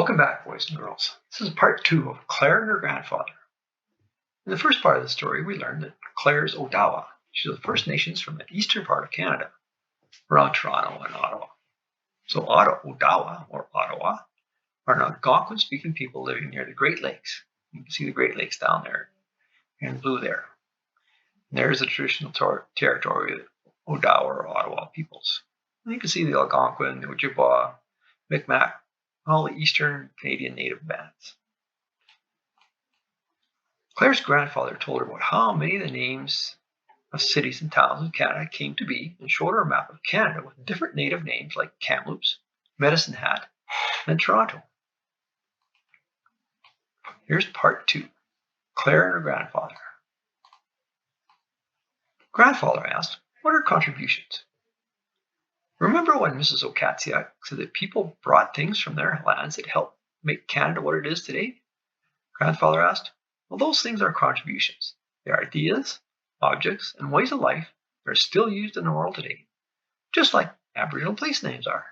Welcome back, boys and girls. This is part 2 of Claire and her grandfather. In the first part of the story, we learned that Claire is Odawa. She's the First Nations from the eastern part of Canada, around Toronto and Ottawa. So Odawa, or Ottawa, are an Algonquin-speaking people living near the Great Lakes. You can see the Great Lakes down there in blue there. And there's the traditional territory of Odawa or Ottawa peoples. And you can see the Algonquin, the Ojibwa, Mi'kmaq, all the Eastern Canadian native bands. Claire's grandfather told her about how many of the names of cities and towns in Canada came to be and showed her a map of Canada with different native names like Kamloops, Medicine Hat, and Toronto. Here's part 2, Claire and her grandfather. Grandfather asked, "What are contributions?" Remember when Mrs. Okatsiak said that people brought things from their lands that helped make Canada what it is today? Grandfather asked, "Well, those things are contributions. They are ideas, objects, and ways of life that are still used in the world today, just like Aboriginal place names are."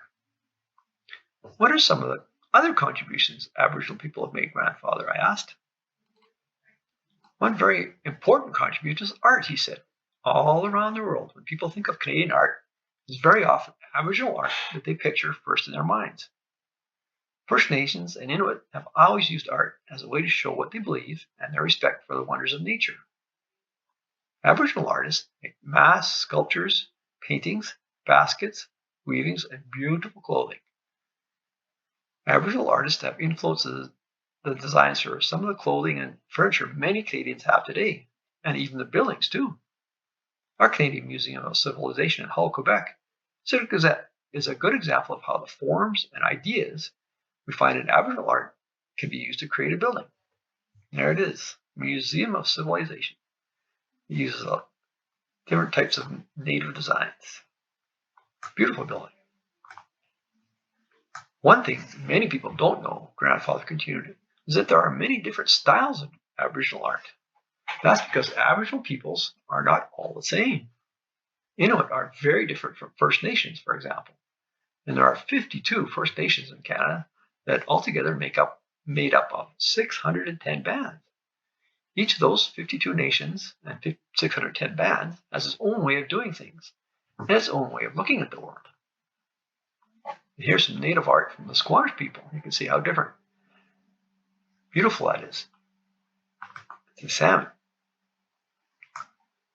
"What are some of the other contributions Aboriginal people have made, Grandfather?" I asked. "One very important contribution is art," he said. "All around the world, when people think of Canadian art, it's very often Aboriginal art that they picture first in their minds. First Nations and Inuit have always used art as a way to show what they believe and their respect for the wonders of nature. Aboriginal artists make masks, sculptures, paintings, baskets, weavings, and beautiful clothing. Aboriginal artists have influenced the designs for some of the clothing and furniture many Canadians have today, and even the buildings too. Our Canadian Museum of Civilization in Hull, Quebec, is a good example of how the forms and ideas we find in Aboriginal art can be used to create a building. There it is, Museum of Civilization. It uses different types of native designs. Beautiful building. One thing many people don't know, Grandfather continued, is that there are many different styles of Aboriginal art. That's because Aboriginal peoples are not all the same. Inuit are very different from First Nations, for example. And there are 52 First Nations in Canada that altogether made up of 610 bands. Each of those 52 nations and 610 bands has its own way of doing things and its own way of looking at the world. And here's some native art from the Squamish people. You can see how beautiful that is. It's a salmon.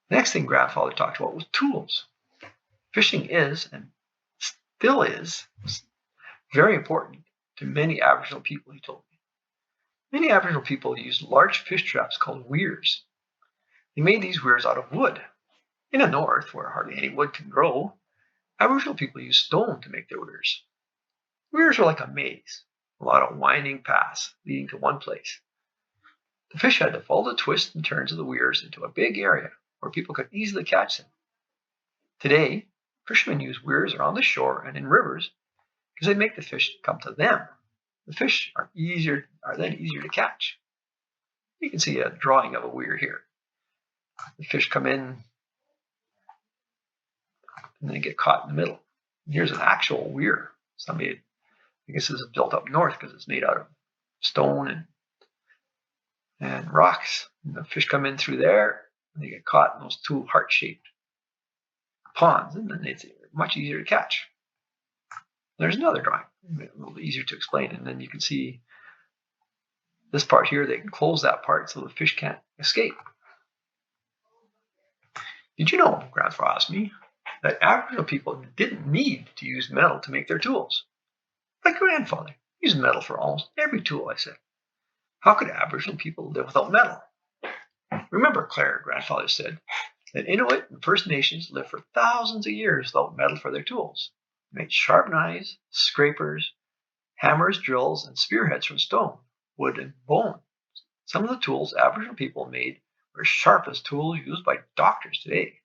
The next thing Grandfather talked about was tools. Fishing is, and still is, very important to many Aboriginal people, he told me. Many Aboriginal people use large fish traps called weirs. They made these weirs out of wood. In the north, where hardly any wood can grow, Aboriginal people use stone to make their weirs. Weirs are like a maze, a lot of winding paths leading to one place. The fish had to follow the twists and turns of the weirs into a big area where people could easily catch them. Today, fishermen use weirs around the shore and in rivers because they make the fish come to them. The fish are then easier to catch. You can see a drawing of a weir here. The fish come in and then get caught in the middle. And here's an actual weir. I guess this is built up north because it's made out of stone and rocks. And the fish come in through there and they get caught in those two heart-shaped ponds, and then it's much easier to catch. There's another drawing, a little easier to explain, and then you can see this part here. They can close that part so the fish can't escape. Did you know, Grandfather asked me, that Aboriginal people didn't need to use metal to make their tools? My grandfather used metal for almost every tool, I said. How could Aboriginal people live without metal? Remember, Claire, Grandfather said, that Inuit and First Nations lived for thousands of years without metal for their tools. They made sharp knives, scrapers, hammers, drills, and spearheads from stone, wood, and bone. Some of the tools Aboriginal people made were as sharp as tools used by doctors today.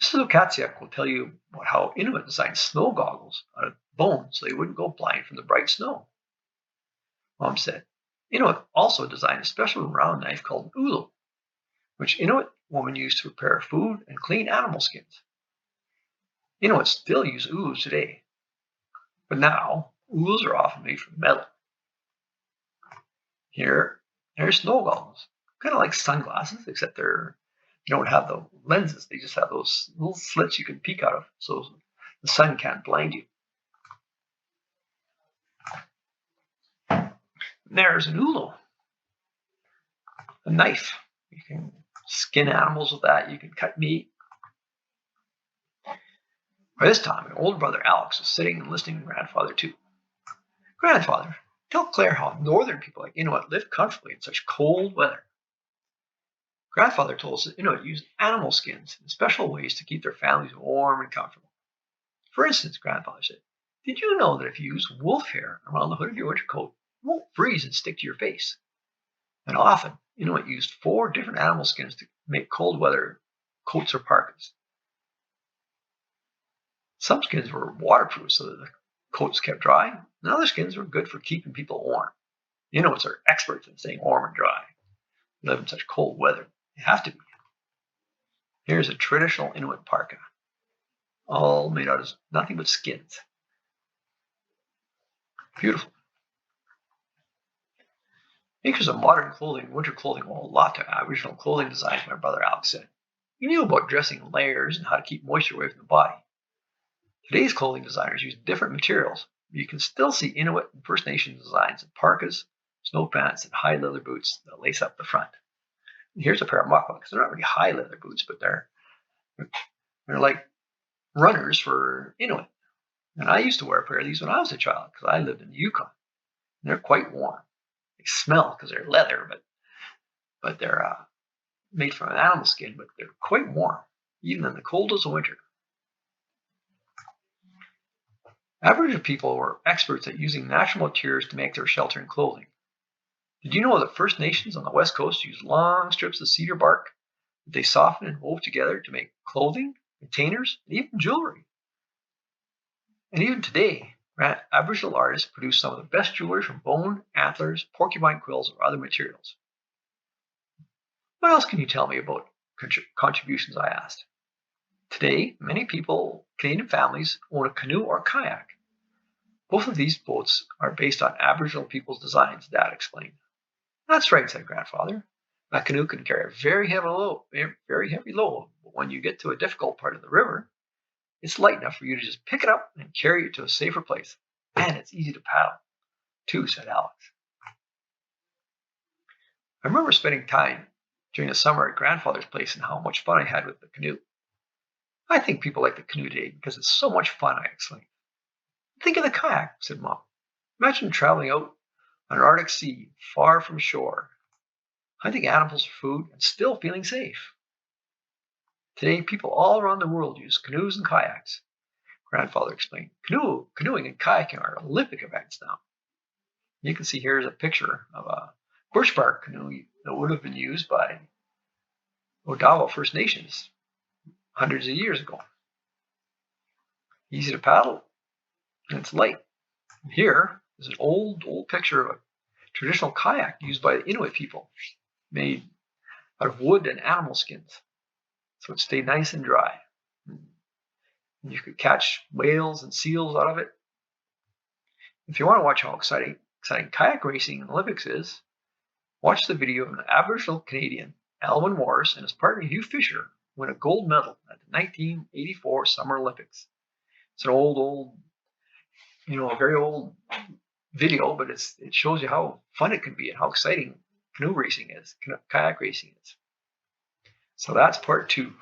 Mrs. Okatsiak will tell you about how Inuit designed snow goggles out of bone so they wouldn't go blind from the bright snow. Mom said, Inuit also designed a special round knife called an ulu, which Inuit women used to prepare food and clean animal skins. Inuit still use ulus today. But now, Oars are often made from metal. Here, there's snow goggles, kind of like sunglasses, except they don't have the lenses. They just have those little slits you can peek out of, so the sun can't blind you. And there's an ulo, a knife. You can skin animals with that. You can cut meat. By this time, my older brother Alex was sitting and listening to Grandfather too. Grandfather, tell Claire how northern people like Inuit live comfortably in such cold weather. Grandfather told us that Inuit use animal skins in special ways to keep their families warm and comfortable. For instance, Grandfather said, did you know that if you use wolf hair around the hood of your winter coat, it won't freeze and stick to your face? And often, Inuit used 4 different animal skins to make cold weather coats or parkas. Some skins were waterproof so that the coats kept dry, and other skins were good for keeping people warm. Inuits are experts in staying warm and dry. They live in such cold weather. They have to be. Here's a traditional Inuit parka, all made out of nothing but skins. Beautiful. Makers of modern clothing, winter clothing, owe a lot to Aboriginal clothing designs, my brother Alex said. He knew about dressing in layers and how to keep moisture away from the body. Today's clothing designers use different materials, but you can still see Inuit and First Nations designs in parkas, snow pants, and high leather boots that lace up the front. And here's a pair of mucklucks. They're not really high leather boots, but they're like runners for Inuit. And I used to wear a pair of these when I was a child because I lived in the Yukon. And they're quite warm. They smell because they're leather, but they're made from an animal skin, but they're quite warm, even in the coldest of winter. Aboriginal people were experts at using natural materials to make their shelter and clothing. Did you know that First Nations on the West Coast use long strips of cedar bark that they softened and wove together to make clothing, containers, and even jewelry? And even today, Aboriginal artists produce some of the best jewelry from bone, antlers, porcupine quills, or other materials. What else can you tell me about contributions, I asked. Today, many Canadian families, own a canoe or kayak. Both of these boats are based on Aboriginal people's designs, Dad explained. That's right, said Grandfather. A canoe can carry a very heavy load, but when you get to a difficult part of the river, it's light enough for you to just pick it up and carry it to a safer place. And it's easy to paddle, too, said Alex. I remember spending time during the summer at Grandfather's place and how much fun I had with the canoe. I think people like the canoe today because it's so much fun, I exclaimed. Think of the kayak, said Mom. Imagine traveling out on an Arctic sea, far from shore, hunting animals for food and still feeling safe. Today, people all around the world use canoes and kayaks. Grandfather explained. Canoeing and kayaking are Olympic events now. You can see here is a picture of a birch bark canoe that would have been used by Odawa First Nations hundreds of years ago. Easy to paddle, and it's light. And here is an old picture of a traditional kayak used by the Inuit people, made out of wood and animal skins, so it stayed nice and dry. And you could catch whales and seals out of it. If you want to watch how exciting kayak racing in the Olympics is, watch the video of an Aboriginal Canadian, Alwyn Morris, and his partner Hugh Fisher win a gold medal at the 1984 Summer Olympics. It's an a very old video, but it shows you how fun it can be and how exciting canoe racing is, kayak racing is. So that's part 2.